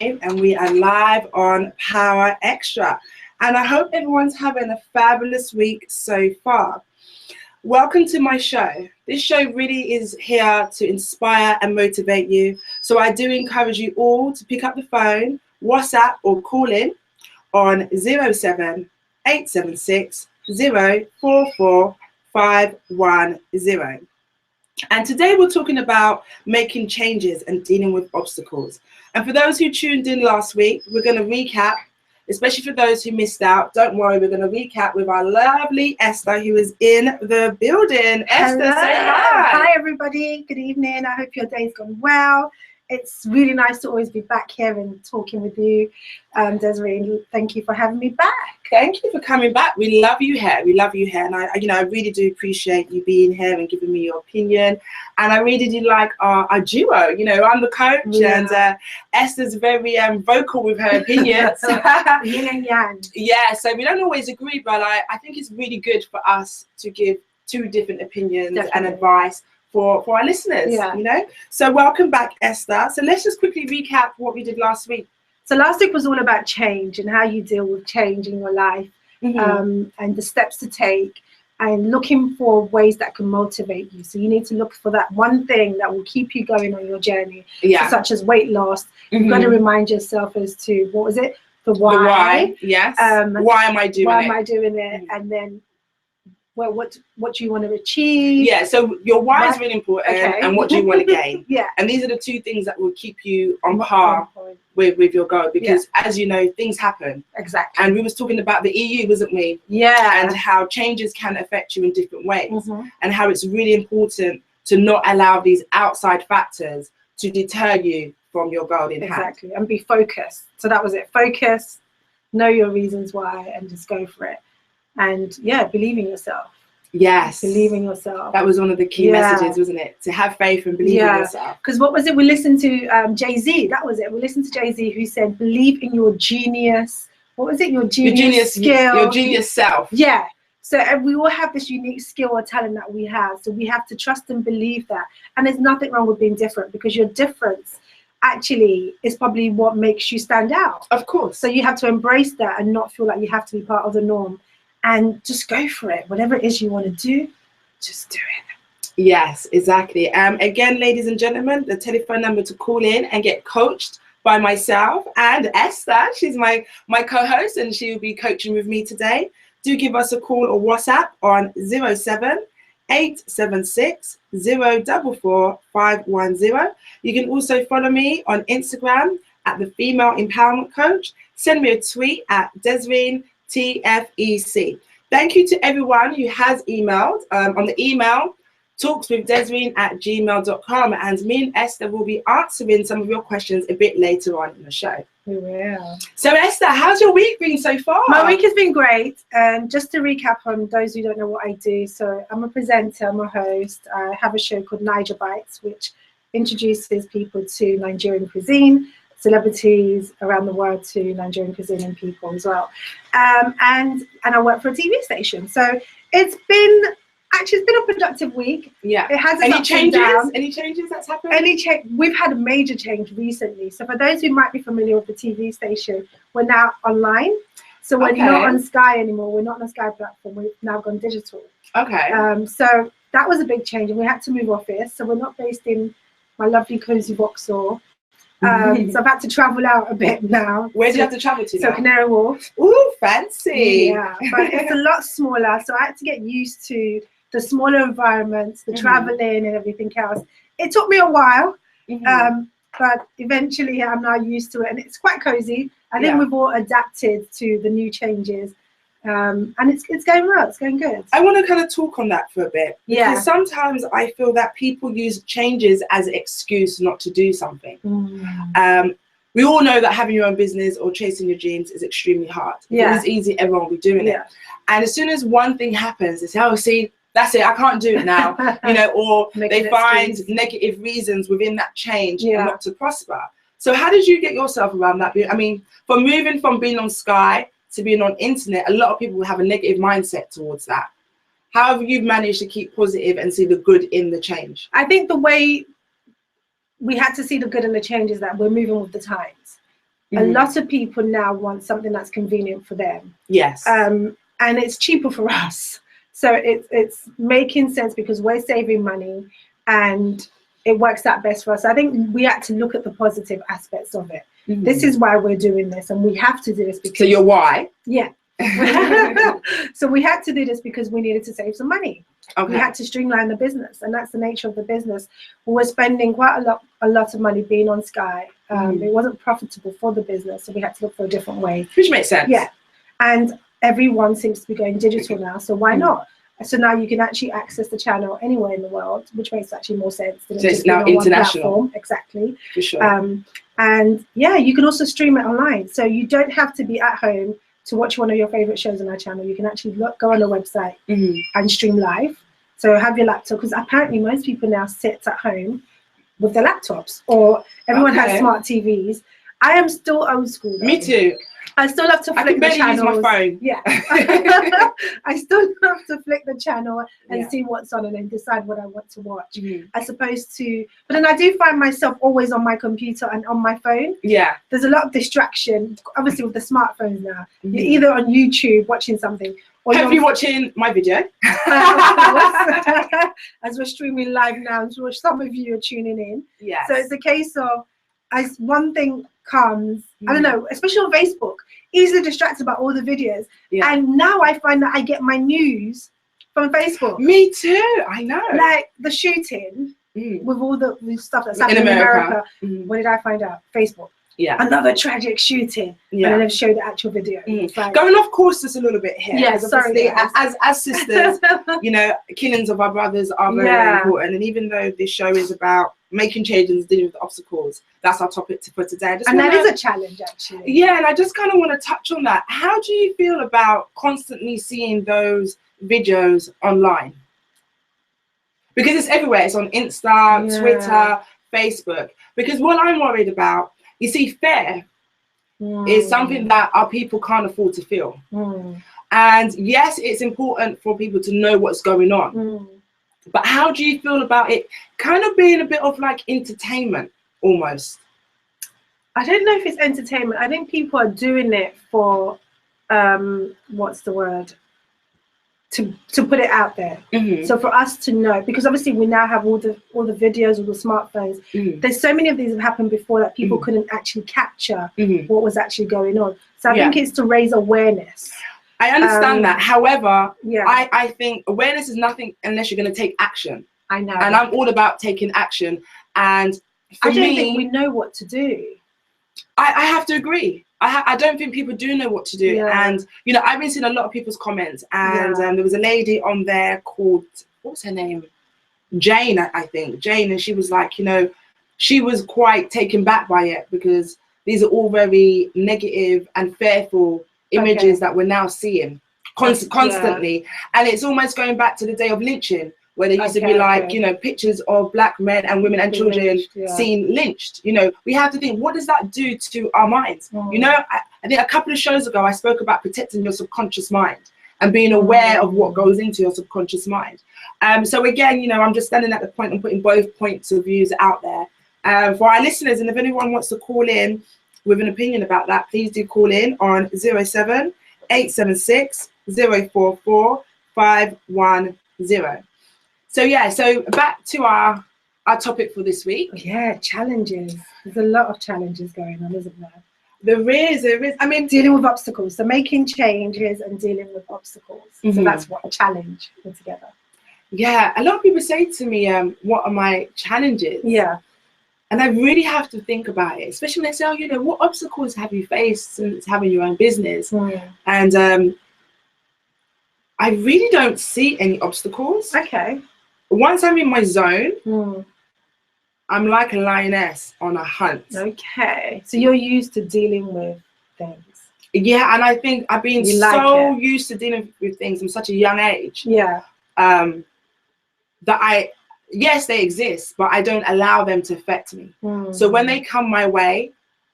And we are live on Power Extra. And I hope everyone's having a fabulous week so far. Welcome to my show. This show really is here to inspire and motivate you. So I do encourage you all to pick up the phone, WhatsApp or call in on 07 876 044 510. And today we're talking about making changes and dealing with obstacles. And for those who tuned in last week, we're going to recap, especially for those who missed out. Don't worry, we're going to recap with our lovely Esther, who is in the building. Esther, hello. Say hi. Hi, everybody. Good evening. I hope your day's gone well. It's really nice to always be back here and talking with you. Desrine, thank you for having me back. Thank you for coming back. We love you here. We love you here. And I really do appreciate you being here and giving me your opinion. And I really do like our duo. You know, I'm the coach and Esther's very vocal with her opinions. Yin and yang. Yeah, so we don't always agree, but I think it's really good for us to give two different opinions and advice for our listeners, you know. So welcome back, Esther. So let's just quickly recap what we did last week. So last week was all about change and how you deal with change in your life, and the steps to take and looking for ways that can motivate you. So you need to look for that one thing that will keep you going on your journey, such as weight loss. You've got to remind yourself as to, what was it? The why. The why, yes. Why am I doing it? Why am I doing it? And then, well, what do you want to achieve? Yeah, so your why is really important, and what do you want to gain? And these are the two things that will keep you on par with your goal, because as you know, things happen. Exactly. And we was talking about the EU, wasn't we? Yeah. And how changes can affect you in different ways, and how it's really important to not allow these outside factors to deter you from your goal in hand. Exactly, and be focused. So that was it. Focus, know your reasons why, and just go for it. And believe in yourself. Yes. Believe in yourself. That was one of the key messages, wasn't it? To have faith and believe in yourself. Because what was it? We listened to Jay-Z. That was it. We listened to Jay-Z, who said, believe in your genius. What was it? Your genius skill. Your genius self. Yeah. So we all have this unique skill or talent that we have. So we have to trust and believe that. And there's nothing wrong with being different, because your difference actually is probably what makes you stand out. Of course. So you have to embrace that and not feel like you have to be part of the norm. And just go for it. Whatever it is you want to do, just do it. Yes, exactly. Again, ladies and gentlemen, the telephone number to call in and get coached by myself and Esther. She's my co-host, and she will be coaching with me today. Do give us a call or WhatsApp on 07 876 044 510. You can also follow me on Instagram at the Female Empowerment Coach. Send me a tweet at Desrine TFEC. Thank you to everyone who has emailed. On the email, talkswithdesrine@gmail.com, and me and Esther will be answering some of your questions a bit later on in the show. We will. So Esther, how's your week been so far? My week has been great. And just to recap on those who don't know what I do, so I'm a presenter, I'm a host. I have a show called Niger Bites, which introduces people to Nigerian cuisine, celebrities around the world to Nigerian cuisine and people as well. And I work for a TV station. So it's been a productive week. Yeah. It has any changes? Any changes that's happened? We've had a major change recently. So for those who might be familiar with the TV station, we're now online. So we're not on Sky anymore. We're not on the Sky platform. We've now gone digital. Okay. So that was a big change, and we had to move office. So we're not based in my lovely cozy Vauxhall. So I've had to travel out a bit now. Where do you have to travel to now? So Canary Wharf. Ooh, fancy. Yeah, but it's a lot smaller. So I had to get used to the smaller environments, the traveling and everything else. It took me a while, but eventually I'm now used to it, and it's quite cozy. I think we've all adapted to the new changes. And it's going well, it's going good. I want to kind of talk on that for a bit. Because sometimes I feel that people use changes as an excuse not to do something. We all know that having your own business or chasing your dreams is extremely hard. If it was easy, everyone would be doing it. And as soon as one thing happens, they say, oh, see, that's it, I can't do it now. You know, or they find negative reasons within that change not to prosper. So how did you get yourself around that? I mean, from moving from being on Sky to being on internet, a lot of people have a negative mindset towards that. How have you managed to keep positive and see the good in the change? I think the way we had to see the good in the change is that we're moving with the times. A lot of people now want something that's convenient for them. Yes. And it's cheaper for us. So it's making sense because we're saving money and it works out best for us. I think we had to look at the positive aspects of it. This is why we're doing this, and we have to do this because... So your why? Yeah. So we had to do this because we needed to save some money. We had to streamline the business, and that's the nature of the business. We were spending quite a lot of money being on Sky. It wasn't profitable for the business, so we had to look for a different way. Which makes sense. Yeah. And everyone seems to be going digital now, so why not? So now you can actually access the channel anywhere in the world, which makes actually more sense than it's now international. Exactly. For sure. And yeah, you can also stream it online. So you don't have to be at home to watch one of your favorite shows on our channel. You can actually go on the website and stream live. So have your laptop, because apparently most people now sit at home with their laptops, or everyone has smart TVs. I am still old school though. Me too. I still have to flick the channels. Use my phone. Yeah. I still have to flick the channel and see what's on and then decide what I want to watch. As opposed to, but then I do find myself always on my computer and on my phone. Yeah. There's a lot of distraction, obviously with the smartphones now. You're either on YouTube watching something, or hopefully watching my video. As we're streaming live now, so some of you are tuning in. Yeah. So it's a case of, as one thing comes, I don't know, especially on Facebook, easily distracted by all the videos. Yeah. And now I find that I get my news from Facebook. Me too, I know. Like the shooting with all the stuff that's happening in America. What did I find out? Facebook. Yeah. Another tragic shooting. Yeah. And then they've showed the actual video. Like, going off course just a little bit here. Yeah, sorry. As sisters, you know, killings of our brothers are very important. And even though this show is about making changes, dealing with obstacles, that's our topic for today. That is a challenge, actually. Yeah, and I just kind of want to touch on that. How do you feel about constantly seeing those videos online? Because it's everywhere. It's on Insta, Twitter, Facebook. Because what I'm worried about, you see, fear is something that our people can't afford to feel. And yes, it's important for people to know what's going on. But how do you feel about it kind of being a bit of like entertainment almost? I don't know if it's entertainment. I think people are doing it for, what's the word? To put it out there. So for us to know, because obviously we now have all the videos, all the smartphones. There's so many of these have happened before that people couldn't actually capture what was actually going on. So I think it's to raise awareness. I understand that. However, I think awareness is nothing unless you're going to take action. I know. And I'm all about taking action. And for I don't think we know what to do. I have to agree. I don't think people do know what to do. And, you know, I've been seeing a lot of people's comments. And there was a lady on there called, what was her name? Jane, I think. Jane. And she was like, you know, she was quite taken back by it because these are all very negative and fearful images that we're now seeing constantly. And it's almost going back to the day of lynching, where there used to be like, you know, pictures of black men and women and children seen lynched. You know, we have to think, what does that do to our minds? You know, I think a couple of shows ago, I spoke about protecting your subconscious mind and being aware of what goes into your subconscious mind. So again, you know, I'm just standing at the point and putting both points of views out there. For our listeners, and if anyone wants to call in with an opinion about that, please do call in on 07 876 044 510. So yeah, so back to our topic for this week. Yeah, challenges. There's a lot of challenges going on, isn't there? There is. I mean, dealing with obstacles. So making changes and dealing with obstacles. So that's what a challenge altogether. Yeah, a lot of people say to me, what are my challenges? Yeah. And I really have to think about it, especially when they say, oh, you know, what obstacles have you faced since having your own business? And I really don't see any obstacles. Okay. Once I'm in my zone, I'm like a lioness on a hunt. Okay. So you're used to dealing with things. Yeah, and I think I've been so used to dealing with things from such a young age. Yeah. That yes, they exist, but I don't allow them to affect me. So when they come my way,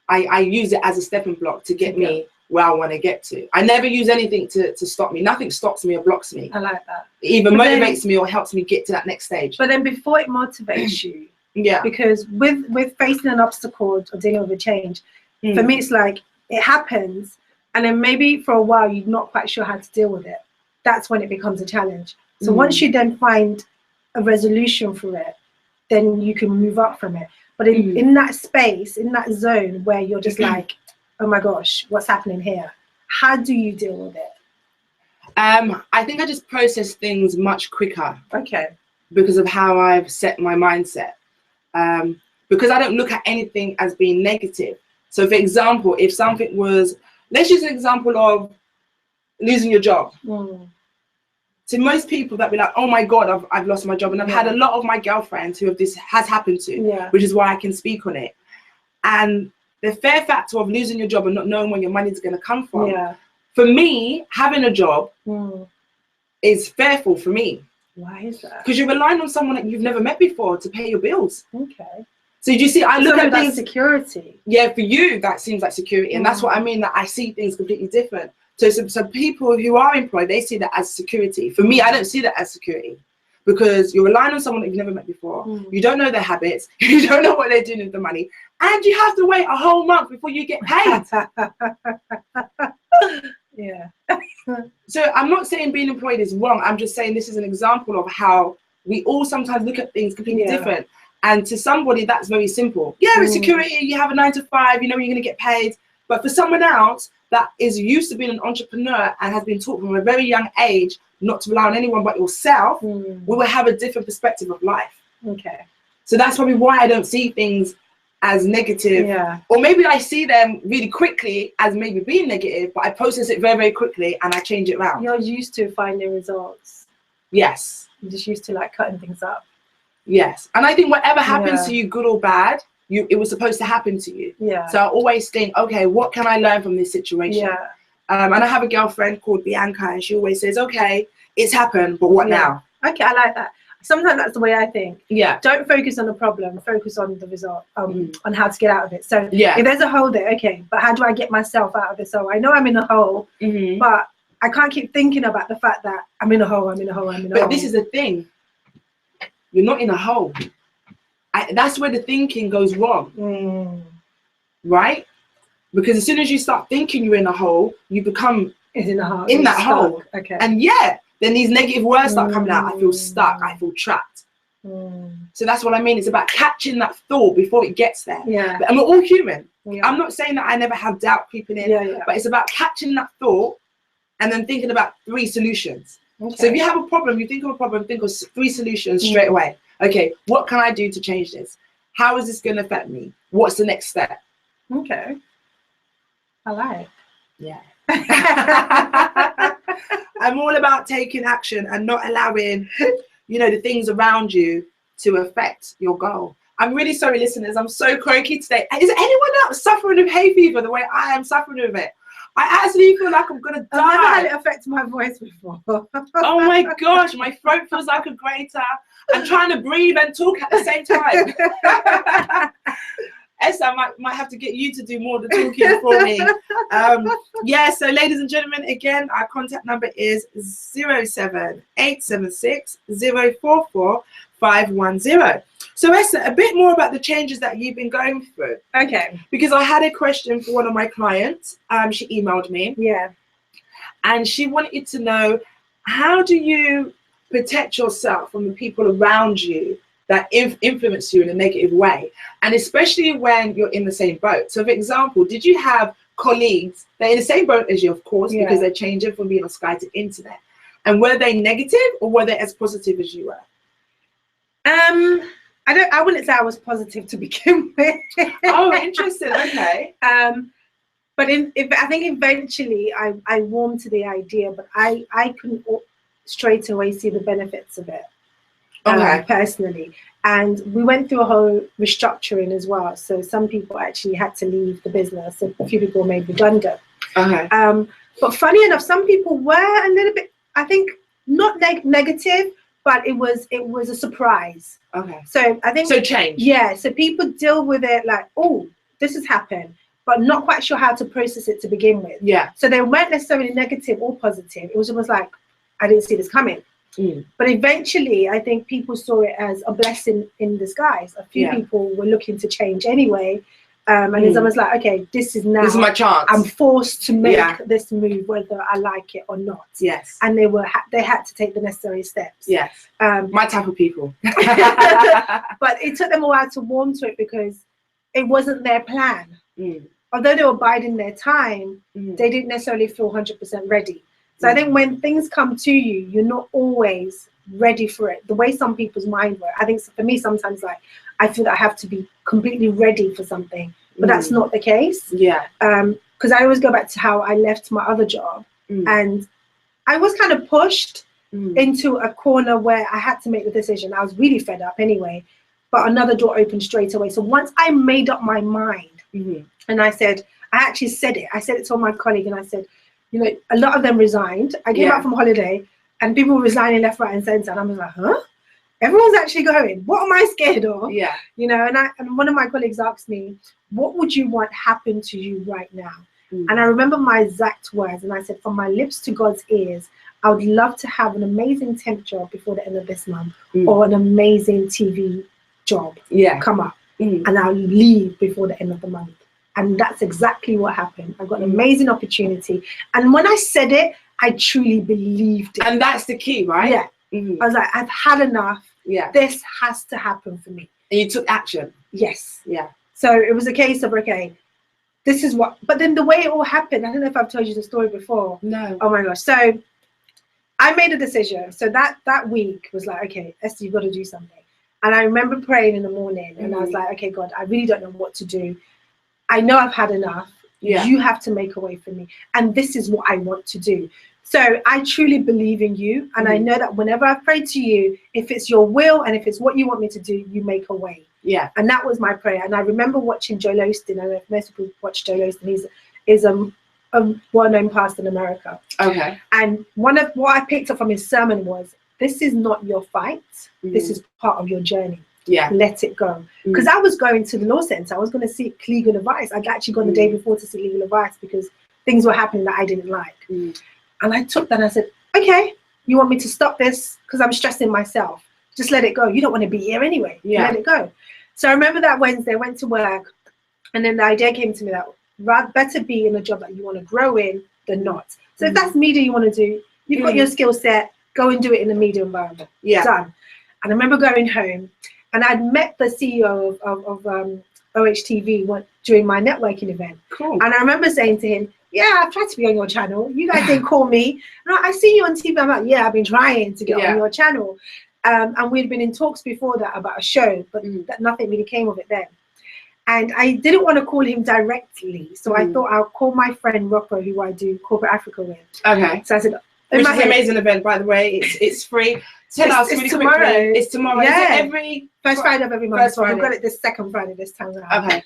I use it as a stepping block to get me where I want to get to. I never use anything to stop me. Nothing stops me or blocks me. I like that. It either motivates me or helps me get to that next stage. But then before it motivates you, because with facing an obstacle or dealing with a change, For me, it's like it happens, and then maybe for a while you're not quite sure how to deal with it. That's when it becomes a challenge. So once you then find a resolution for it, then you can move up from it. But in that space, in that zone where you're just like, oh my gosh, what's happening here? How do you deal with it? I think I just process things much quicker. Okay. Because of how I've set my mindset. Because I don't look at anything as being negative. So for example, if something was, let's use an example of losing your job. To most people that be like, oh my God, I've lost my job. And I've had a lot of my girlfriends who this has happened to, which is why I can speak on it. And the fair factor of losing your job and not knowing where your money is going to come from. For me, having a job is fearful for me. Why is that? Because you're relying on someone that you've never met before to pay your bills. Okay. So do you see, I look at things. Security. Yeah, for you, that seems like security. And that's what I mean, that I see things completely different. So some people who are employed, they see that as security. For me, I don't see that as security. Because you're relying on someone that you've never met before. You don't know their habits. You don't know what they're doing with the money. And you have to wait a whole month before you get paid. So I'm not saying being employed is wrong. I'm just saying this is an example of how we all sometimes look at things completely different. And to somebody, that's very simple. Yeah, it's security. You have a 9 to 5. You know you're going to get paid. But for someone else that is used to being an entrepreneur and has been taught from a very young age not to rely on anyone but yourself, we will have a different perspective of life. Okay. So that's probably why I don't see things as negative. Or maybe I see them really quickly as maybe being negative, but I process it very, very quickly and I change it around. You're used to finding results. Yes. You're just used to like cutting things up. Yes. And I think whatever happens to you, good or bad, it was supposed to happen to you. So I always think, okay, what can I learn from this situation? And I have a girlfriend called Bianca, and she always says, okay, it's happened, but what now? Okay, I like that. Sometimes that's the way I think. Don't focus on the problem, focus on the result, on how to get out of it. So if there's a hole there, okay, but how do I get myself out of this hole? I know I'm in a hole, but I can't keep thinking about the fact that I'm in a hole, I'm in a hole, I'm in a hole. But this is the thing. You're not in a hole. That's where the thinking goes wrong. Right? Because as soon as you start thinking you're in a hole, you become in that hole. Okay. And then these negative words start coming out. I feel stuck. I feel trapped. So that's what I mean. It's about catching that thought before it gets there. And we're all human. I'm not saying that I never have doubt creeping in, but it's about catching that thought and then thinking about 3 solutions. So if you have a problem, you think of a problem, think of 3 solutions straight away. Okay, what can I do to change this? How is this going to affect me? What's the next step? Okay. I like. I'm all about taking action and not allowing, the things around you to affect your goal. I'm really sorry, listeners. I'm so croaky today. Is anyone else suffering with hay fever the way I am suffering with it? I actually feel like I'm gonna die. I've never had it affect my voice before. Oh my gosh, my throat feels like a grater. I'm trying to breathe and talk at the same time. Esther, I might have to get you to do more of the talking for me. So ladies and gentlemen, again, our contact number is 07876 044 510. So Esther, a bit more about the changes that you've been going through. Okay. Because I had a question for one of my clients. She emailed me. And she wanted to know, how do you protect yourself from the people around you that influence you in a negative way? And especially when you're in the same boat. So for example, did you have colleagues that are in the same boat as you, of course, because they're changing from being on Sky to internet? And were they negative or were they as positive as you were? I wouldn't say I was positive to begin with. Oh, interesting. Okay. But I think eventually I warmed to the idea, but I couldn't straight away see the benefits of it. Personally. And we went through a whole restructuring as well. So some people actually had to leave the business. A few people were made redundant. But funny enough, some people were a little bit, I think, not negative, but it was a surprise. So I think change. So people deal with it like, oh, this has happened, but not quite sure how to process it to begin with. So they weren't necessarily negative or positive. It was almost like, I didn't see this coming. But eventually, I think people saw it as a blessing in disguise. A few people were looking to change anyway, And it's almost like, okay, this is my chance. I'm forced to make this move, whether I like it or not. Yes. And they had to take the necessary steps. Yes. My type of people. But it took them a while to warm to it because it wasn't their plan. Although they were biding their time, they didn't necessarily feel 100% ready. So I think when things come to you, you're not always ready for it. The way some people's mind work. I think for me, sometimes like I feel that I have to be completely ready for something, but that's not the case. Yeah. Because I always go back to how I left my other job, and I was kind of pushed into a corner where I had to make the decision. I was really fed up anyway, but another door opened straight away. So once I made up my mind, and I actually said it. I said it to my colleague, and I said, you know, a lot of them resigned. I came back from holiday, and people were resigning left, right, and centre. And I was like, huh? Everyone's actually going. What am I scared of? Yeah. You know, and one of my colleagues asked me, what would you want happen to you right now? And I remember my exact words, and I said, from my lips to God's ears, I would love to have an amazing temp job before the end of this month, or an amazing TV job come up, and I'll leave before the end of the month. And that's exactly what happened. I got an amazing opportunity. And when I said it, I truly believed it. And that's the key, right? Yeah. I was like, I've had enough. Yeah. This has to happen for me. And you took action. Yes. Yeah. So it was a case of, okay, this is what, but then the way it all happened, I don't know if I've told you the story before. No. Oh my gosh. So I made a decision. So that week was like, okay, Esther, you've got to do something. And I remember praying in the morning, and I was like, okay, God, I really don't know what to do. I know I've had enough. Yeah. You have to make a way for me. And this is what I want to do. So I truly believe in you. And I know that whenever I've prayed to you, if it's your will and if it's what you want me to do, you make a way. Yeah. And that was my prayer. And I remember watching Joel Osteen. I don't know if most people watch Joel Osteen. He's a well-known pastor in America. Okay. And one of what I picked up from his sermon was, this is not your fight. This is part of your journey. Yeah. Let it go. Because I was going to the law center. I was going to seek legal advice. I'd actually gone the day before to seek legal advice because things were happening that I didn't like. And I took that and I said, okay, you want me to stop this because I'm stressing myself. Just let it go. You don't want to be here anyway. Yeah. Let it go. So I remember that Wednesday, I went to work, and then the idea came to me that better be in a job that you want to grow in than not. So if that's media you want to do, you've got your skill set, go and do it in a media environment. Yeah. Done. And I remember going home, and I'd met the CEO of OHTV during my networking event. Cool. And I remember saying to him, yeah, I've tried to be on your channel. You guys didn't call me. And I see you on TV. I'm like, yeah, I've been trying to get on your channel. And we'd been in talks before that about a show, but that nothing really came of it then. And I didn't want to call him directly. So I thought I'll call my friend Rocco, who I do Corporate Africa with. Okay. So I said, which is an amazing event, by the way. It's free. Tell us really quickly. It's tomorrow. Yeah. Is it every first Friday of every month. So I've got it this second Friday this time around. Okay.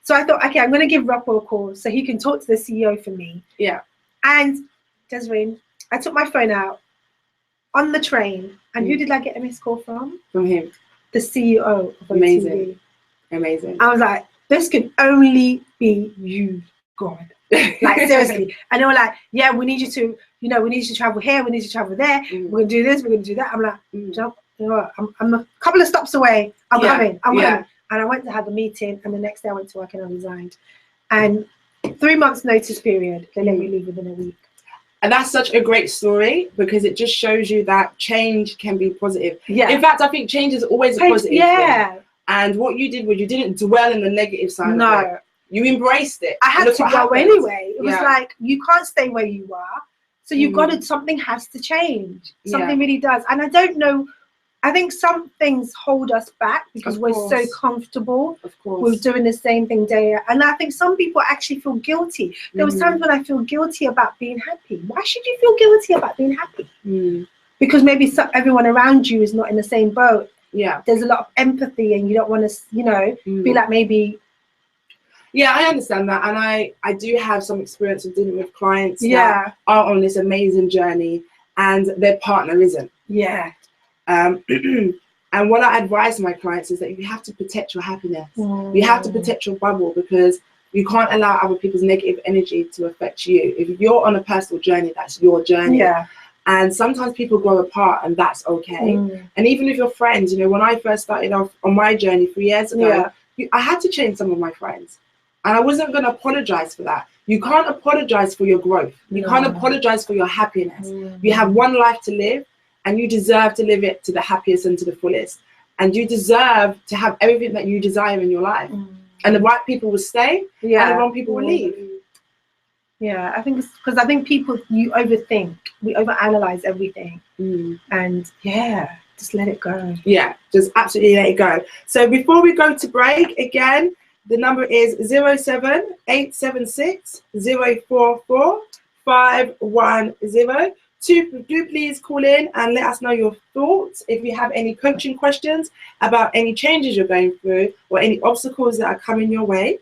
So I thought, okay, I'm going to give Rocco a call so he can talk to the CEO for me. Yeah. And Desrine, I took my phone out on the train, and who did I get a missed call from? From him. The CEO of Amazing. TV. Amazing. I was like, this can only be you, God. Like, seriously. And they were like, yeah, we need you to, we need you to travel here, we need you to travel there, we're going to do this, we're going to do that. I'm like, I'm a couple of stops away, I'm coming. And I went to have the meeting, and the next day I went to work and I resigned. And 3 months notice period, they let me leave within a week. And that's such a great story because it just shows you that change can be positive. Yeah. In fact, I think change is always a positive thing. And what you did was you didn't dwell in the negative side of it. You embraced it. I had to go anyway. It was like, you can't stay where you are. So you've got to, something has to change. Something really does. And I don't know, I think some things hold us back because we're so comfortable with doing the same thing day. And I think some people actually feel guilty. There was times when I feel guilty about being happy. Why should you feel guilty about being happy? Because maybe everyone around you is not in the same boat. Yeah. There's a lot of empathy, and you don't want to, be like maybe. Yeah, I understand that. And I do have some experience of dealing with clients that are on this amazing journey and their partner isn't. Yeah. And what I advise my clients is that you have to protect your happiness. You have to protect your bubble because you can't allow other people's negative energy to affect you. If you're on a personal journey, that's your journey. Yeah. And sometimes people grow apart, and that's okay. And even with your friends, when I first started off on my journey 3 years ago, I had to change some of my friends, and I wasn't going to apologize for that. You can't apologize for your growth. You can't apologize for your happiness. You have one life to live, and you deserve to live it to the happiest and to the fullest. And you deserve to have everything that you desire in your life. And the right people will stay, and the wrong people will leave. Yeah, I think it's because I think people, you overthink, we overanalyze everything, and just let it go. Yeah, just absolutely let it go. So before we go to break, again, the number is 07876 044 510. Do please call in and let us know your thoughts. If you have any coaching questions about any changes you're going through or any obstacles that are coming your way.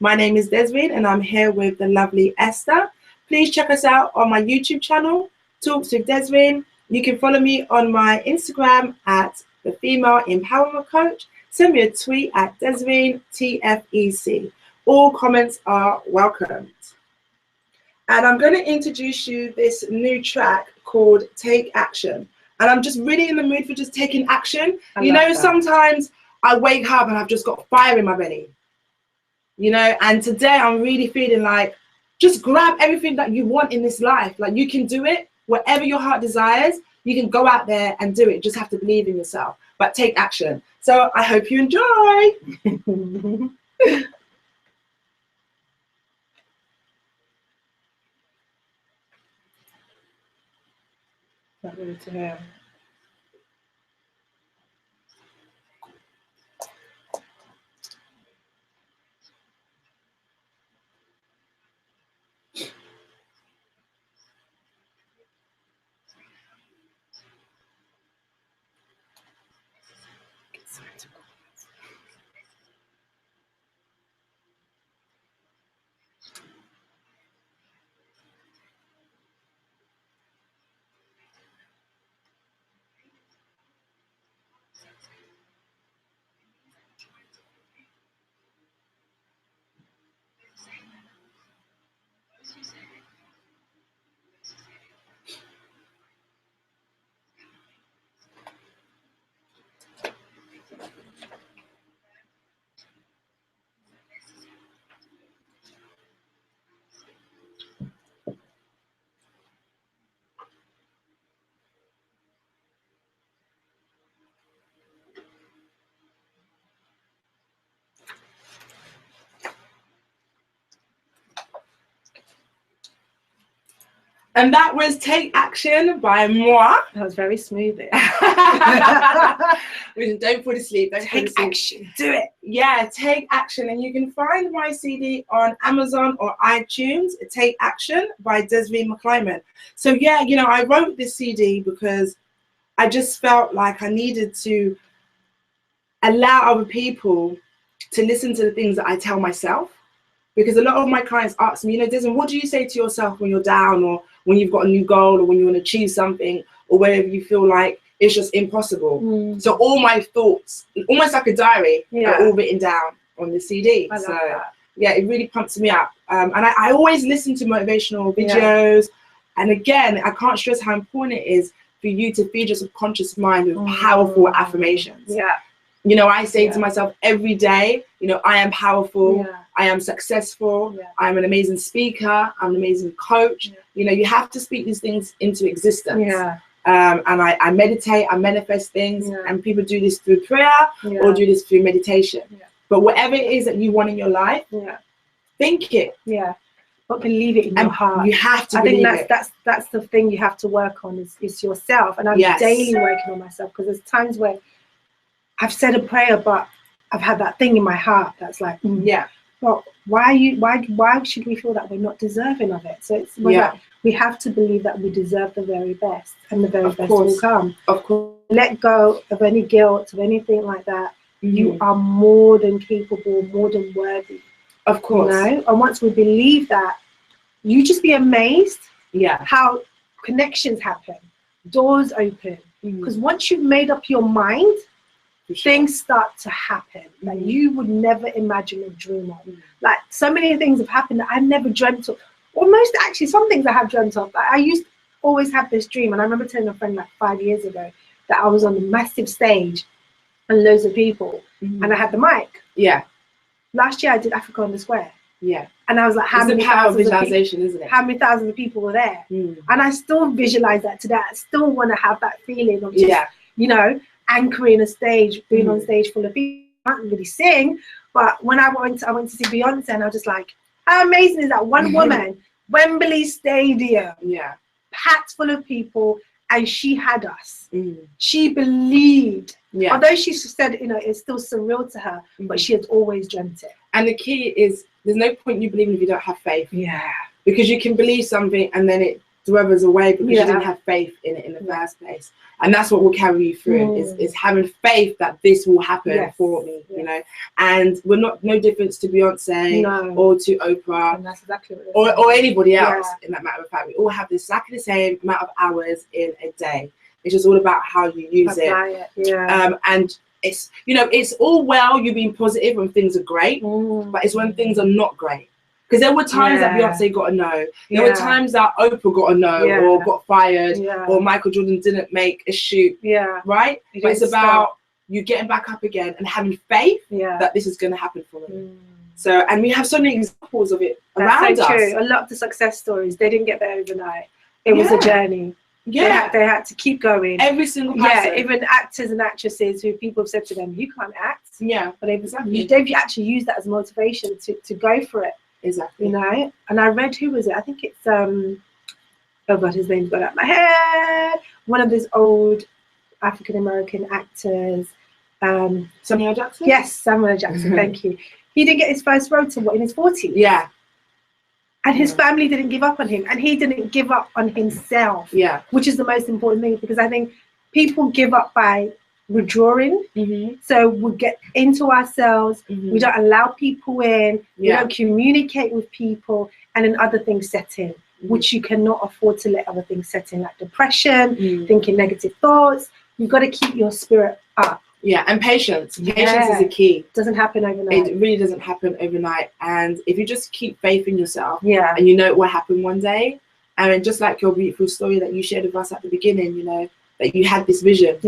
My name is Desrine, and I'm here with the lovely Esther. Please check us out on my YouTube channel, Talks with Desrine. You can follow me on my Instagram at the Female Empowerment Coach. Send me a tweet at Desrine TFEC. All comments are welcomed. And I'm going to introduce you this new track called Take Action. And I'm just really in the mood for just taking action. You know, sometimes I wake up and I've just got fire in my belly. You know, and today I'm really feeling like just grab everything that you want in this life. Like, you can do it. Whatever your heart desires, you can go out there and do it. You just have to believe in yourself, but take action. So I hope you enjoy. Not really to him. And that was Take Action by moi. That was very smooth. Don't fall asleep. Don't take action. Do it. Yeah, Take Action. And you can find my CD on Amazon or iTunes. Take Action by Desrine McClymont. So yeah, you know, I wrote this CD because I just felt like I needed to allow other people to listen to the things that I tell myself. Because a lot of my clients ask me, you know, Desrine, what do you say to yourself when you're down, or when you've got a new goal, or when you want to achieve something, or whenever you feel like it's just impossible? So all my thoughts, almost like a diary, are all written down on the CD. I love that. Yeah, it really pumps me up. And I always listen to motivational videos. And again, I can't stress how important it is for you to feed your subconscious mind with powerful affirmations. Yeah. You know, I say to myself every day, you know, I am powerful. I am successful. I am an amazing speaker. I'm an amazing coach. You know, you have to speak these things into existence. And I meditate, I manifest things, and people do this through prayer or do this through meditation. But whatever it is that you want in your life, think it. But believe it in your heart. You have to believe it. That's the thing you have to work on is yourself. And I'm daily working on myself, because there's times where I've said a prayer, but I've had that thing in my heart that's like, well, why should we feel that we're not deserving of it? So it's like, we have to believe that we deserve the very best, and the very best will come. Of course. Let go of any guilt, of anything like that. You are more than capable, more than worthy. Of course. You know? And once we believe that, you just be amazed how connections happen, doors open. Because once you've made up your mind, things start to happen that you would never imagine or dream of. Like, so many things have happened that I've never dreamt of. Or most, actually, some things I have dreamt of. I used to always have this dream, and I remember telling a friend like 5 years ago that I was on a massive stage and loads of people, and I had the mic. last year I did Africa on the Square. Yeah. And I was like, It's the power of visualization, isn't it? How many thousands of people were there? And I still visualize that today. I still want to have that feeling of just, you know, anchoring a stage, being on stage full of people. I can't really sing, but when I went to see Beyonce, and I was just like, how amazing is that? One woman, Wembley Stadium, packed full of people, and she had us. She believed. Although she said, you know, it's still surreal to her, but she has always dreamt it. And the key is, there's no point in you believing if you don't have faith. Because you can believe something and then it dwells away because you didn't have faith in it in the first place. And that's what will carry you through, is having faith that this will happen for me, you know. And we're no difference to Beyonce or to Oprah, and that's exactly what or anybody else, in that matter of fact. We all have exactly the same amount of hours in a day. It's just all about how you use it. And it's, you know, it's all well you being positive when things are great, but it's when things are not great. Because there were times that Beyonce got a no. There were times that Oprah got a no or got fired or Michael Jordan didn't make a shoot. Right? But it's about you getting back up again and having faith that this is going to happen for me. So, and we have so many examples of it around us. True. A lot of the success stories, they didn't get there overnight. It was a journey. They had to keep going. Every single person. Even actors and actresses who people have said to them, you can't act. But they've actually used that as motivation to go for it. Exactly. You know, and I read, who was it? I think it's oh god, his name's got out of my head. One of those old African American actors. Samuel Jackson. Yes, Samuel Jackson. Thank you. He didn't get his first role till in his 40s. And his family didn't give up on him, and he didn't give up on himself. Which is the most important thing, because I think people give up by withdrawing. So we get into ourselves, we don't allow people in, we don't communicate with people, and then other things set in, which you cannot afford to let other things set in, like depression, thinking negative thoughts. You've got to keep your spirit up. And patience. Patience is the key. Doesn't happen overnight. It really doesn't happen overnight. And if you just keep faith in yourself, and you know it will happen one day, and just like your beautiful story that you shared with us at the beginning, you know, that you had this vision.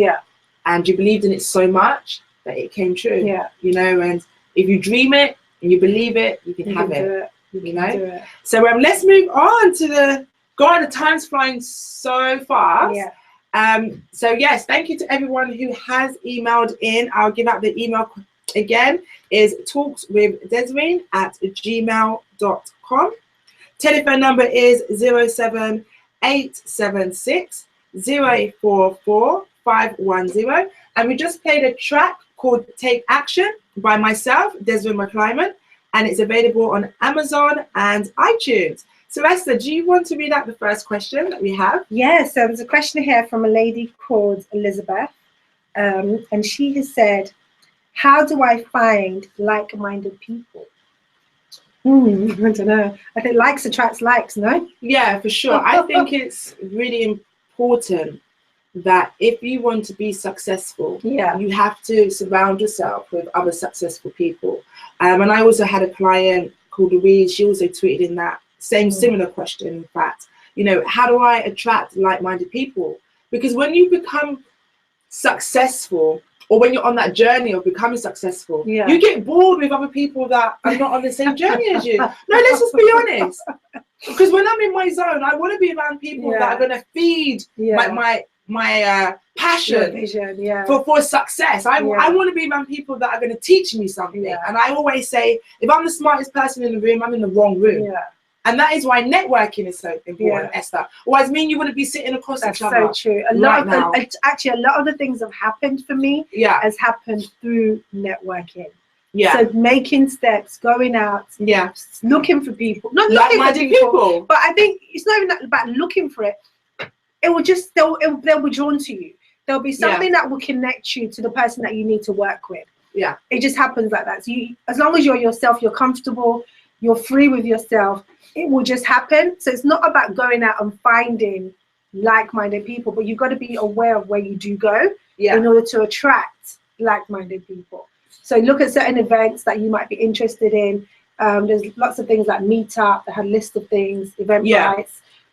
And you believed in it so much that it came true. You know, and if you dream it and you believe it, you can have it. You know. So let's move on to the time's flying so fast. So yes, thank you to everyone who has emailed in. I'll give out the email again. Is talkswithdesrine@gmail.com. Telephone number is 07876 044 510, and we just played a track called Take Action by myself, Desrine McClymont, and it's available on Amazon and iTunes. So Esther, do you want to read out the first question that we have? Yes, so there's a question here from a lady called Elizabeth, and she has said, how do I find like-minded people? I don't know. I think likes attracts likes, no? Yeah, for sure. I think it's really important that if you want to be successful, you have to surround yourself with other successful people. And I also had a client called Louise. She also tweeted in that similar question, in fact, you know, how do I attract like-minded people? Because when you become successful, or when you're on that journey of becoming successful, you get bored with other people that are not on the same journey as you. No, let's just be honest. Because when I'm in my zone, I want to be around people that are going to feed my passion for success. I want to be around people that are going to teach me something. And I always say, if I'm the smartest person in the room, I'm in the wrong room. And that is why networking is so important, Esther. Otherwise, you wouldn't be sitting across each other. That's so true. A lot of the things have happened for me has happened through networking. So making steps, going out, looking for people, not looking for people, but I think it's not even about looking for it. It will just they'll be drawn to you. There'll be something that will connect you to the person that you need to work with. It just happens like that. So as long as you're yourself, you're comfortable, you're free with yourself, it will just happen. So it's not about going out and finding like-minded people, but you've got to be aware of where you do go in order to attract like-minded people. So look at certain events that you might be interested in. There's lots of things like Meetup that have lists of things, Eventbrite.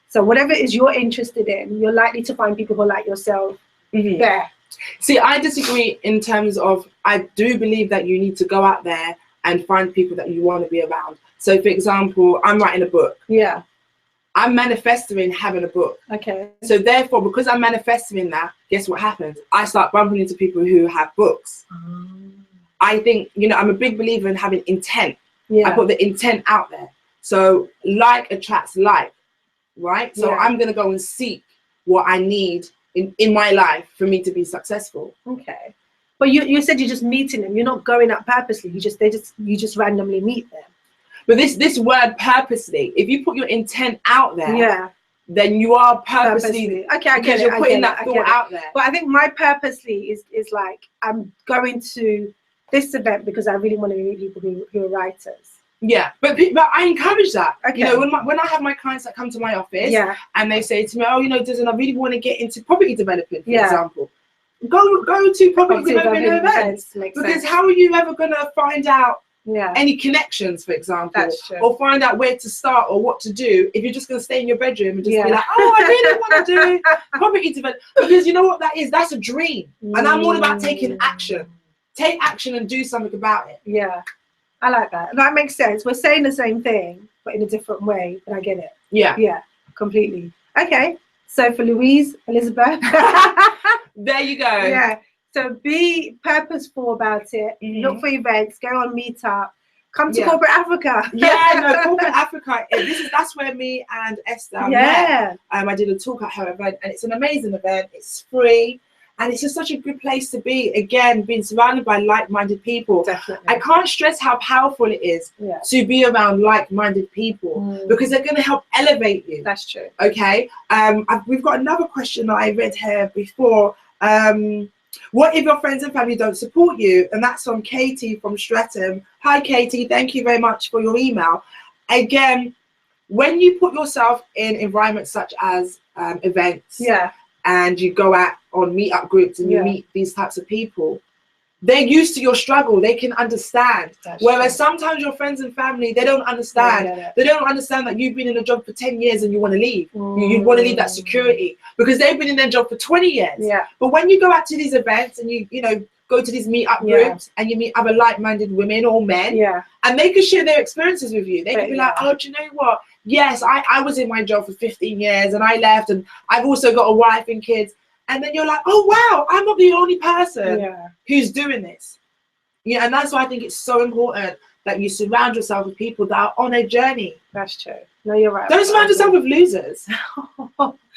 So whatever it is you're interested in, you're likely to find people who are like yourself there. See, I disagree in terms of, I do believe that you need to go out there and find people that you want to be around. So for example, I'm writing a book. Yeah. I'm manifesting having a book. Okay. So therefore, because I'm manifesting that, guess what happens? I start bumping into people who have books. I think, you know, I'm a big believer in having intent. Yeah. I put the intent out there. So like attracts like, right? So I'm going to go and seek what I need in my life for me to be successful. Okay. But you said you're just meeting them. You're not going out purposely. You just randomly meet them. But this word purposely, if you put your intent out there, then you are purposely. Okay, I get because it. you're putting that thought out there. But I think my purposely is like, I'm going to this event because I really want to meet people who are writers. Yeah, but I encourage that. Okay. You know, when I have my clients that come to my office, and they say to me, "Oh, you know, Desrine, I really want to get into property development, for example." Go to property development events, because how are you ever going to find out any connections, for example, or find out where to start or what to do if you're just going to stay in your bedroom and just be like, "Oh, I really want to do property development," because you know what that is? That's a dream, and I'm all about taking action. Take action and do something about it. Yeah. I like that. That makes sense. We're saying the same thing, but in a different way, but I get it. Yeah. Yeah, completely. Okay. So for Louise, Elizabeth. There you go. Yeah. So be purposeful about it. Look for events, go on Meetup, come to Corporate Africa. Corporate Africa. That's where me and Esther met. I did a talk at her event, and it's an amazing event. It's free. And it's just such a good place to be. Again, being surrounded by like-minded people. Definitely. I can't stress how powerful it is to be around like-minded people because they're going to help elevate you. That's true. Okay. We've got another question that I read here before. What if your friends and family don't support you? And that's from Katie from Streatham. Hi, Katie. Thank you very much for your email. Again, when you put yourself in environments such as events, and you go out on meetup groups and you meet these types of people, they're used to your struggle. They can understand. Whereas sometimes your friends and family, they don't understand. They don't understand that you've been in a job for 10 years and you want to leave. You want to leave that security because they've been in their job for 20 years. But when you go out to these events and you know, go to these meetup groups and you meet other like-minded women or men, and they can share their experiences with you. They can be like, "Oh, do you know what? Yes, I was in my job for 15 years and I left, and I've also got a wife and kids." And then you're like, "Oh, wow, I'm not the only person who's doing this." Yeah, and that's why I think it's so important that you surround yourself with people that are on a journey. That's true. No, you're right. Don't surround yourself with losers.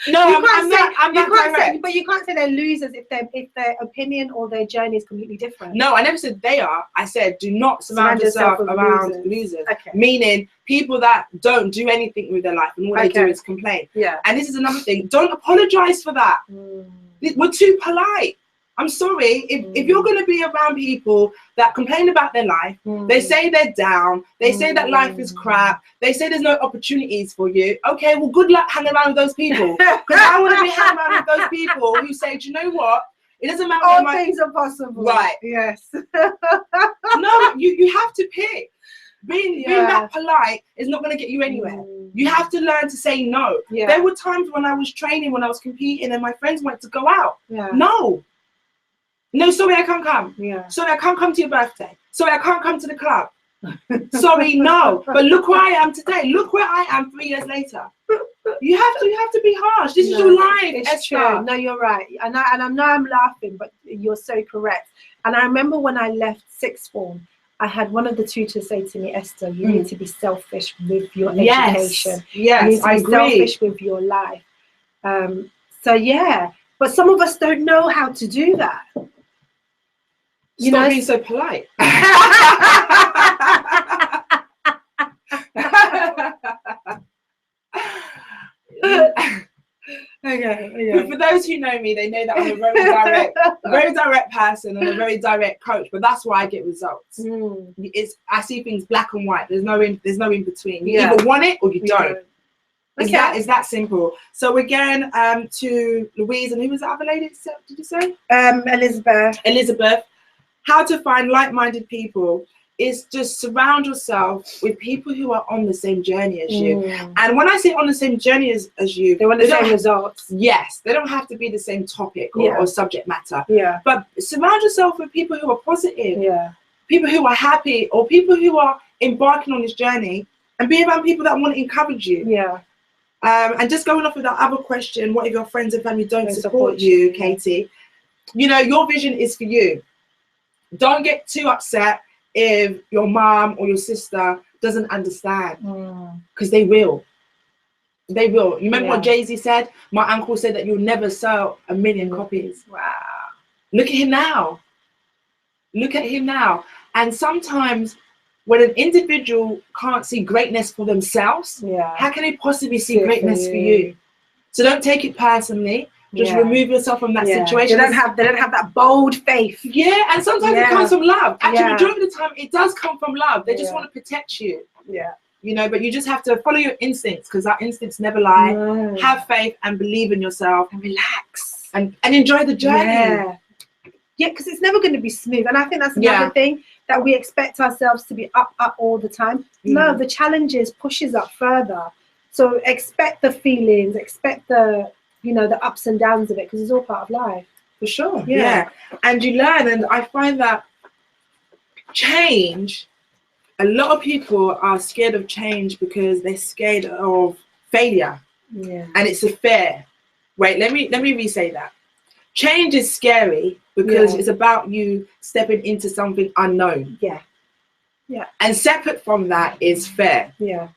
No, I'm not direct. But you can't say they're losers if their opinion or their journey is completely different. No, I never said they are. I said do not surround yourself around losers. Meaning people that don't do anything with their life and all they do is complain. And this is another thing. Don't apologize for that. We're too polite. I'm sorry, if you're going to be around people that complain about their life, they say they're down, they say that life is crap, they say there's no opportunities for you. Okay, well, good luck hanging around with those people. Because I want to be hanging around with those people who say, "Do you know what? It doesn't matter. All things are possible." Right. Yes. No, you have to pick. Being that polite is not going to get you anywhere. You have to learn to say no. There were times when I was training, when I was competing, and my friends wanted to go out. No, sorry, I can't come. Sorry, I can't come to your birthday. Sorry, I can't come to the club. Sorry, no. But look where I am today. Look where I am 3 years later. You have to be harsh. This is your life. It's true. No, you're right. And I know I'm laughing, but you're so correct. And I remember when I left sixth form, I had one of the tutors say to me, "Esther, you need to be selfish with your education. Yes, I agree. Selfish with your life." But some of us don't know how to do that. Stop being so polite. But for those who know me, they know that I'm a very direct person and a very direct coach. But that's why I get results. I see things black and white. There's no in between. You either want it or you don't. It's that simple. So again, to Louise, and who was the other lady? Did you say? Elizabeth. How to find like-minded people is just surround yourself with people who are on the same journey as you. And when I say on the same journey as you, they want the same results. Yes, they don't have to be the same topic or subject matter. But surround yourself with people who are positive. people who are happy, or people who are embarking on this journey, and be around people that want to encourage you. Yeah. And just going off with that other question, what if your friends and family don't support you, Katie? You know, your vision is for you. Don't get too upset if your mom or your sister doesn't understand, because they will. They will. You remember what Jay-Z said? My uncle said that you'll never sell 1 million copies. Wow. Look at him now. Look at him now. And sometimes when an individual can't see greatness for themselves, how can they possibly see greatness for you? So don't take it personally. Just remove yourself from that situation. They don't have that bold faith. Yeah, and sometimes it comes from love. Actually, majority of the time, it does come from love. They just want to protect you. Yeah. You know, but you just have to follow your instincts, because our instincts never lie. No. Have faith and believe in yourself. And relax. And enjoy the journey. Yeah, because it's never going to be smooth. And I think that's another thing, that we expect ourselves to be up all the time. No, the challenges pushes up further. So expect the feelings, expect the, you know, the ups and downs of it, because it's all part of life. For sure. Yeah. And you learn, and I find that change, a lot of people are scared of change because they're scared of failure. Yeah. And it's a fear. Wait, let me re-say that. Change is scary because it's about you stepping into something unknown. Yeah. Yeah. And separate from that is fear. Yeah.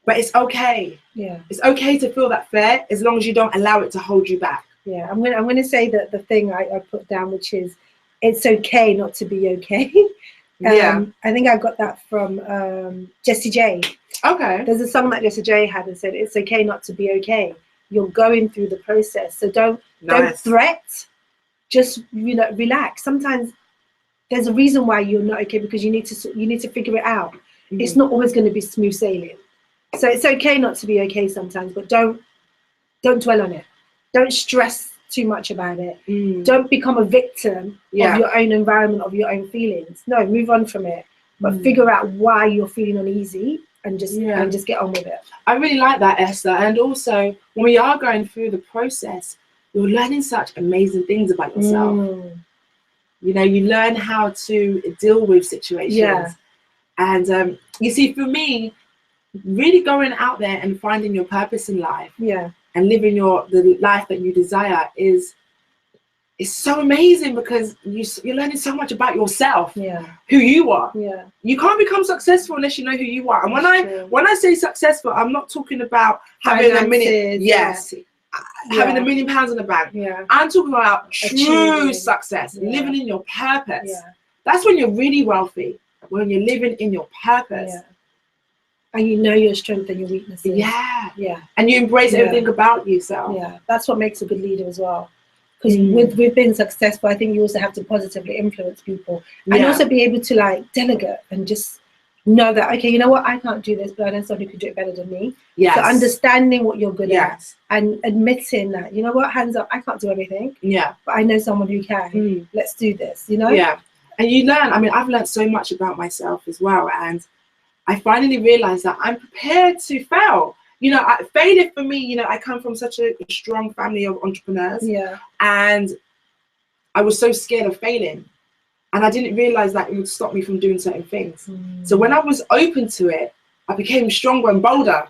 But it's okay. Yeah. It's okay to feel that fear, as long as you don't allow it to hold you back. Yeah. I'm gonna say that the thing I put down, which is, it's okay not to be okay. I think I got that from Jessie J. Okay. There's a song that Jessie J had and said, it's okay not to be okay. You're going through the process. So don't threat. Just, you know, relax. Sometimes there's a reason why you're not okay, because you need to figure it out. It's not always going to be smooth sailing. So it's okay not to be okay sometimes, but don't dwell on it. Don't stress too much about it. Don't become a victim of your own environment, of your own feelings. No, move on from it. But figure out why you're feeling uneasy, and just get on with it. I really like that, Esther. And also, when we are going through the process, you're learning such amazing things about yourself. You know, you learn how to deal with situations. And you see, for me, really going out there and finding your purpose in life, and living the life that you desire is so amazing, because you're learning so much about yourself, who you are. You can't become successful unless you know who you are. And when I say successful, I'm not talking about having Finances, a million, having £1 million in the bank. I'm talking about true success, living in your purpose. That's when you're really wealthy, when you're living in your purpose. And you know your strength and your weaknesses. And you embrace everything about yourself. That's what makes a good leader as well. Because with being successful, I think you also have to positively influence people, and also be able to like delegate and just know that, okay, you know what, I can't do this, but I know somebody who could do it better than me. So understanding what you're good at, and admitting that, you know what, hands up, I can't do everything. But I know someone who can. Let's do this, you know? And you learn, I mean, I've learned so much about myself as well. And I finally realized that I'm prepared to fail. You know, failure for me, you know, I come from such a strong family of entrepreneurs. And I was so scared of failing. And I didn't realize that it would stop me from doing certain things. So when I was open to it, I became stronger and bolder.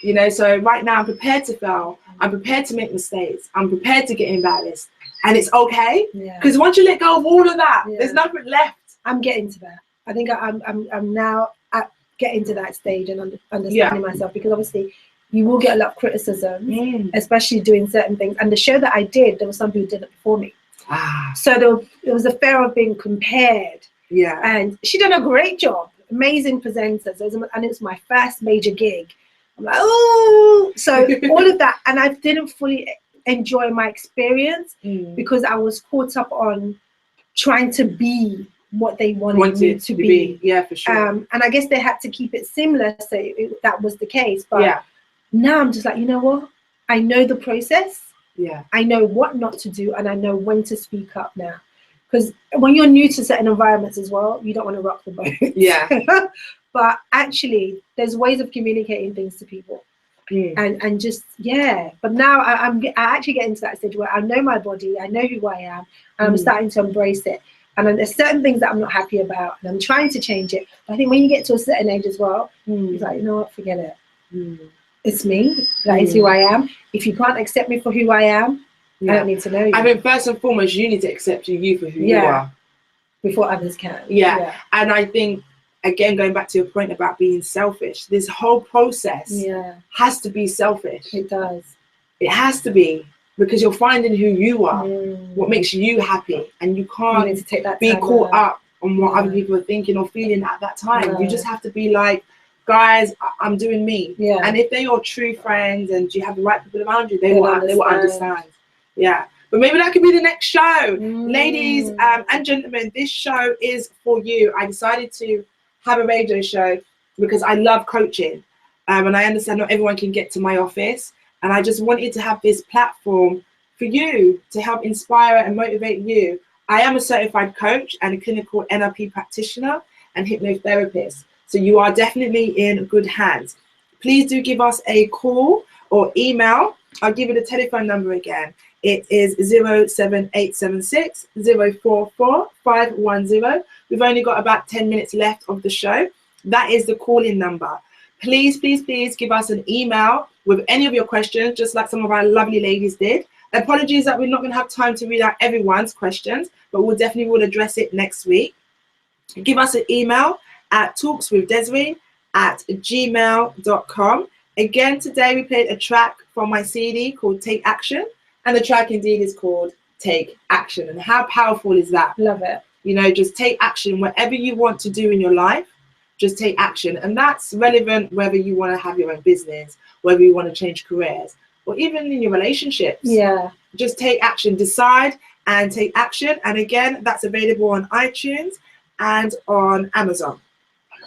You know, so right now I'm prepared to fail. I'm prepared to make mistakes. I'm prepared to get embarrassed. And it's okay. Because once you let go of all of that, there's nothing left. I'm getting to that. I think I'm now at getting to that stage and understanding myself, because obviously you will get a lot of criticism, especially doing certain things. And the show that I did, there was somebody who did it before me. So there was a fear of being compared. And she did a great job, amazing presenters, and it was my first major gig. I'm like, oh, so all of that, and I didn't fully enjoy my experience because I was caught up on trying to be what they wanted me to be. For sure. And I guess they had to keep it seamless, so that was the case. But now I'm just like, you know what? I know the process. I know what not to do, and I know when to speak up now. Because when you're new to certain environments as well, you don't want to rock the boat. But actually, there's ways of communicating things to people. And just, but now I actually get into that stage where I know my body, I know who I am, and I'm starting to embrace it. And then there's certain things that I'm not happy about, and I'm trying to change it. But I think when you get to a certain age as well, it's like, you know what, forget it. It's me. That is who I am. If you can't accept me for who I am, I don't need to know you. I mean, first and foremost, you need to accept you for who you are. Before others can. Yeah. And I think, again, going back to your point about being selfish, this whole process has to be selfish. It does. It has to be, because you're finding who you are, what makes you happy, and you can't need to take that be caught up on what other people are thinking or feeling at that time. You just have to be like, guys, I'm doing me. And if they're your true friends and you have the right people around you, they will understand. But maybe that could be the next show. Ladies and gentlemen, this show is for you. I decided to have a radio show because I love coaching, and I understand not everyone can get to my office, and I just wanted to have this platform for you to help inspire and motivate you. I am a certified coach and a clinical NLP practitioner and hypnotherapist, so you are definitely in good hands. Please do give us a call or email. I'll give you the telephone number again. It is 07876 044 510. We've only got about 10 minutes left of the show. That is the call-in number. Please, please, please give us an email with any of your questions, just like some of our lovely ladies did. Apologies that we're not going to have time to read out everyone's questions, but we'll definitely address it next week. Give us an email at talkswithdesrine@gmail.com. Again, today we played a track from my CD called Take Action, and the track indeed is called Take Action. And how powerful is that? Love it. You know, just take action. Whatever you want to do in your life, just take action. And that's relevant whether you want to have your own business, whether you want to change careers, or even in your relationships. Just take action. Decide and take action. And again, that's available on iTunes and on Amazon.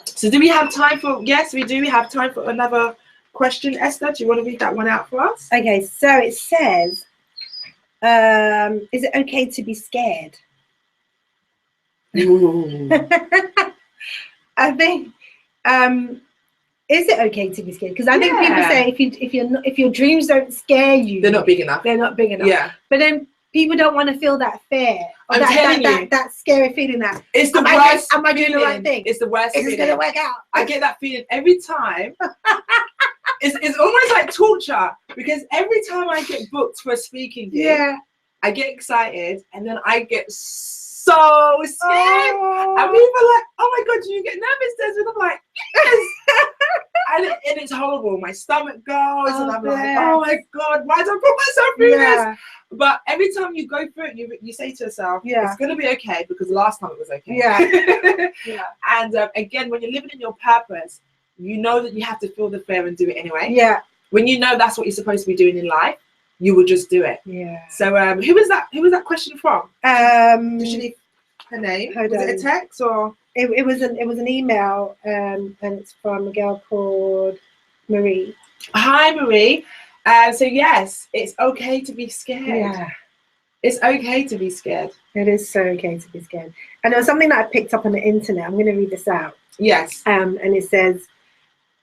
So do we have time for, yes, we do. We have time for another question. Esther, do you want to read that one out for us? Okay, so it says, is it okay to be scared? I think, is it okay to be scared? Because I think people say if your dreams don't scare you, they're not big enough. They're not big enough. But then people don't want to feel that fear, or that scary feeling. That it's the worst. Am I doing the right thing? It's the worst. Is it going to work out? I get that feeling every time. It's almost like torture, because every time I get booked for a speaking gig, I get excited and then I get so scared. And people are like, "Oh my God, do you get nervous, Desmond?" I'm like, "Yes." and it's horrible. My stomach goes, and I'm like, "Oh my God, why do I put myself through this?" But every time you go through it, you say to yourself, "It's going to be okay," because last time it was okay. And again, when you're living in your purpose, you know that you have to feel the fear and do it anyway. When you know that's what you're supposed to be doing in life, you will just do it. So who was that question from? Did she leave her name? Was it a text or? It was an email, and it's from a girl called Marie. Hi, Marie. So yes, it's okay to be scared. It's okay to be scared. It is so okay to be scared. And there was something that I picked up on the internet. I'm going to read this out. Yes. And it says,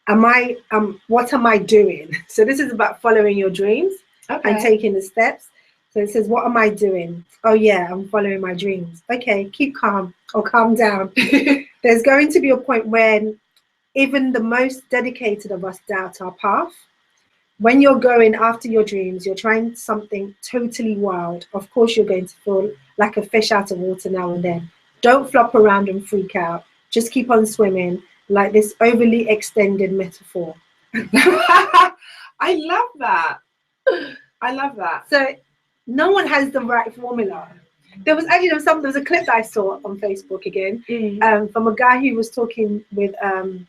what am I doing? So this is about following your dreams and taking the steps. So it says, what am I doing? Oh yeah, I'm following my dreams. Okay, keep calm or calm down. There's going to be a point when even the most dedicated of us doubt our path. When you're going after your dreams, you're trying something totally wild. Of course, you're going to feel like a fish out of water now and then. Don't flop around and freak out. Just keep on swimming, like this overly extended metaphor. I love that. I love that. So no one has the right formula. There was a clip that I saw on Facebook again, from a guy who was talking with a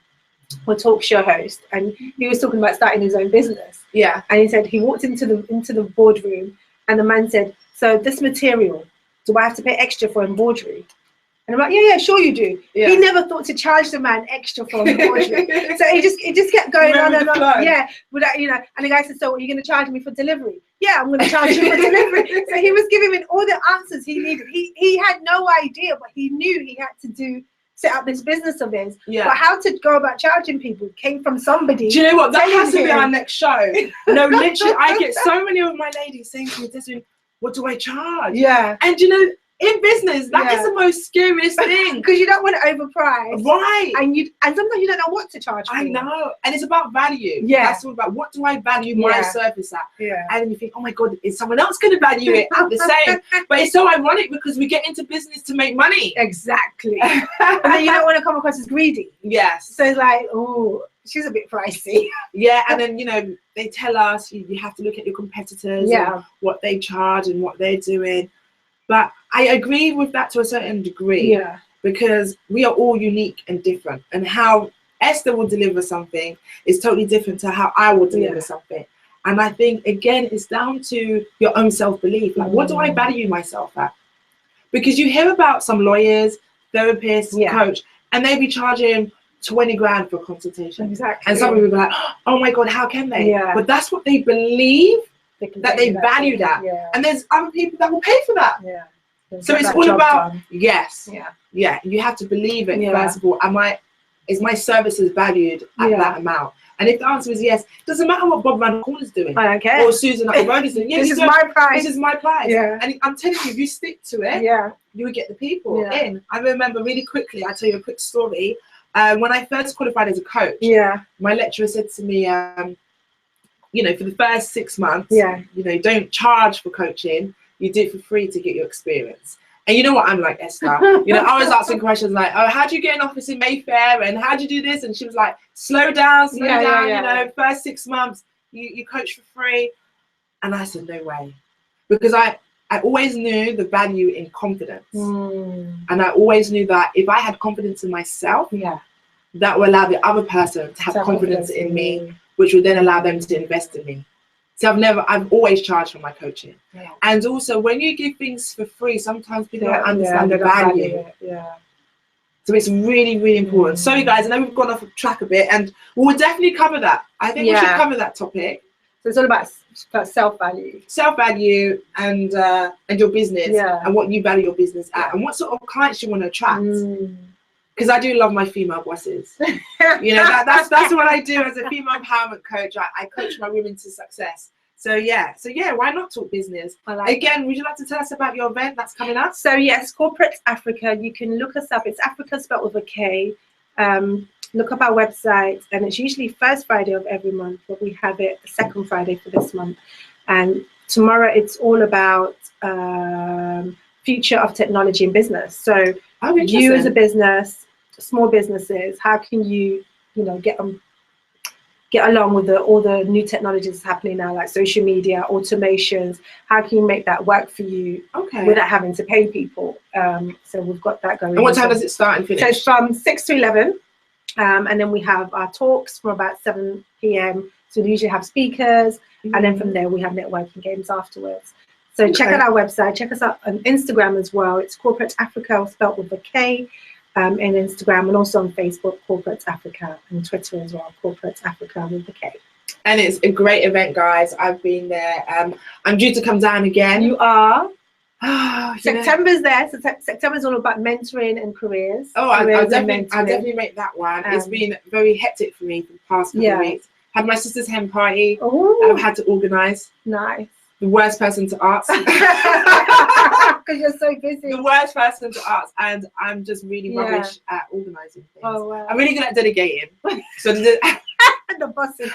talk show host, and he was talking about starting his own business. And he said he walked into the boardroom, and the man said, "So this material, do I have to pay extra for embroidery?" And I'm like, yeah, sure you do. He never thought to charge the man extra for embroidery. So it just kept going on and on. Without, and the guy said, "So are you going to charge me for delivery?" "Yeah, I'm going to charge you for delivery." So he was giving him all the answers he needed. He had no idea, but he knew he had to set up this business of his. But how to go about charging people came from somebody. Do you know what? That has to be our next show. No, literally, I get so many of my ladies saying to me, "Desrine, what do I charge?" And In business, that is the most scariest thing. Because you don't want to overprice. Right. And sometimes you don't know what to charge for. I know. And it's about value. Yeah. That's all about, what do I value my service at? Yeah. And you think, oh my God, is someone else going to value it at the same? But it's so ironic because we get into business to make money. Exactly. And then you don't want to come across as greedy. Yes. So it's like, oh, she's a bit pricey. Yeah. And then, you know, they tell us you have to look at your competitors and what they charge and what they're doing. But I agree with that to a certain degree. Yeah. Because we are all unique and different. And how Esther will deliver something is totally different to how I will deliver something. And I think, again, it's down to your own self-belief. Like, what do I value myself at? Because you hear about some lawyers, therapists, coach, and they be charging 20 grand for a consultation. Exactly. And some people will be like, oh my God, how can they? Yeah. But that's what they believe, that they value that. Yeah. And there's other people that will pay for that. Yeah. So it's all about, you have to believe it, first of all. Is my services valued at that amount? And if the answer is yes, it doesn't matter what Bob around the corner is doing. I don't care. Or Susan up the road is doing. This is my price. This is my price. Yeah. And I'm telling you, if you stick to it, you will get the people in. I remember really quickly, I'll tell you a quick story. When I first qualified as a coach, my lecturer said to me, you know, for the first 6 months, you know, don't charge for coaching. You do it for free to get your experience. And you know what I'm like, Esther? You know, I was asking questions like, oh, how do you get an office in Mayfair? And how do you do this? And she was like, slow down, you know, first 6 months, you coach for free. And I said, no way. Because I always knew the value in confidence. And I always knew that if I had confidence in myself, that will allow the other person to have confidence in me, which would then allow them to invest in me. So I've always charged for my coaching. And also when you give things for free, sometimes people don't understand the value. So it's really, really important. Sorry guys, I know we've gone off track a bit and we'll definitely cover that. I think we should cover that topic. So it's all about self-value. Self-value and your business and what you value your business at and what sort of clients you want to attract. Because I do love my female bosses. You know, that's what I do as a female empowerment coach. I coach my women to success. So why not talk business? Again, would you like to tell us about your event that's coming up? So yes, Corporate Africa. You can look us up. It's Africa spelled with a K. Look up our website, and it's usually first Friday of every month, but we have it the second Friday for this month. And tomorrow it's all about future of technology in business. So you as a business, small businesses, how can you get along with all the new technologies happening now, like social media, automations? How can you make that work for you without having to pay people? So we've got that going. And what time does it start and finish? So it's from 6 to 11, and then we have our talks from about 7 p.m. So we usually have speakers, and then from there we have networking games afterwards. So check out our website, check us out on Instagram as well. It's Corporate Africa, spelled with a K, in Instagram, and also on Facebook, Corporate Africa, and Twitter as well, Corporate Africa with a K. And it's a great event, guys. I've been there. I'm due to come down again. You are? September's there. So September's all about mentoring and careers. Oh, I'll definitely make that one. It's been very hectic for me for the past couple of weeks. Had my sister's hen party that I've had to organise. Nice. The worst person to ask. Because you're so busy. The worst person to ask, and I'm just really rubbish at organising things. Oh, wow. I'm really good at delegating. So the boss is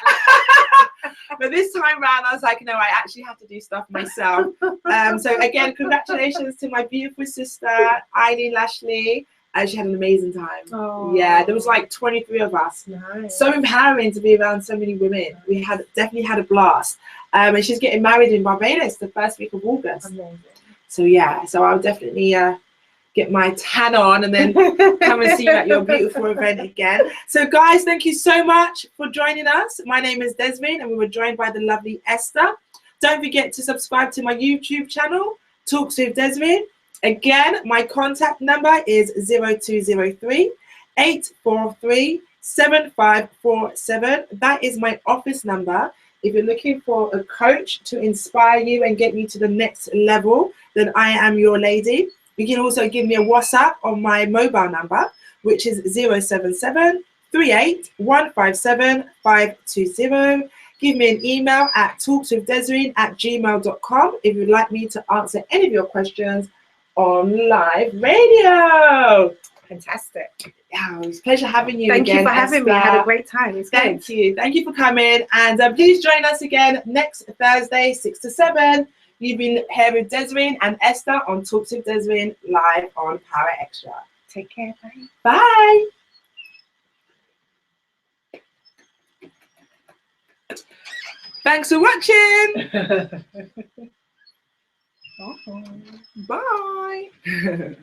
but this time round, I was like, no, I actually have to do stuff myself. So again, congratulations to my beautiful sister, Eileen Lashley. She had an amazing time. Oh. Yeah, there was like 23 of us. Nice. So empowering to be around so many women. We definitely had a blast. And she's getting married in Barbados the first week of August. Amazing. So yeah, so I'll definitely get my tan on and then come and see you at your beautiful event again. So guys, thank you so much for joining us. My name is Desrine, and we were joined by the lovely Esther. Don't forget to subscribe to my YouTube channel, Talks with Desrine. Again, my contact number is 0203 843 7547. That is my office number. If you're looking for a coach to inspire you and get you to the next level, then I am your lady. You can also give me a WhatsApp on my mobile number, which is 077 38 157 520. Give me an email at talkswithdesrine@gmail.com if you'd like me to answer any of your questions on Live Radio. Fantastic. Yeah, it was a pleasure having you Thank again, you for having me. I had a great time. It's Thank you. Thank you for coming. And please join us again next Thursday, 6 to 7. You've been here with Desrine and Esther on Talks with Desrine live on Power Extra. Take care. Bye. Bye. Thanks for watching. Bye.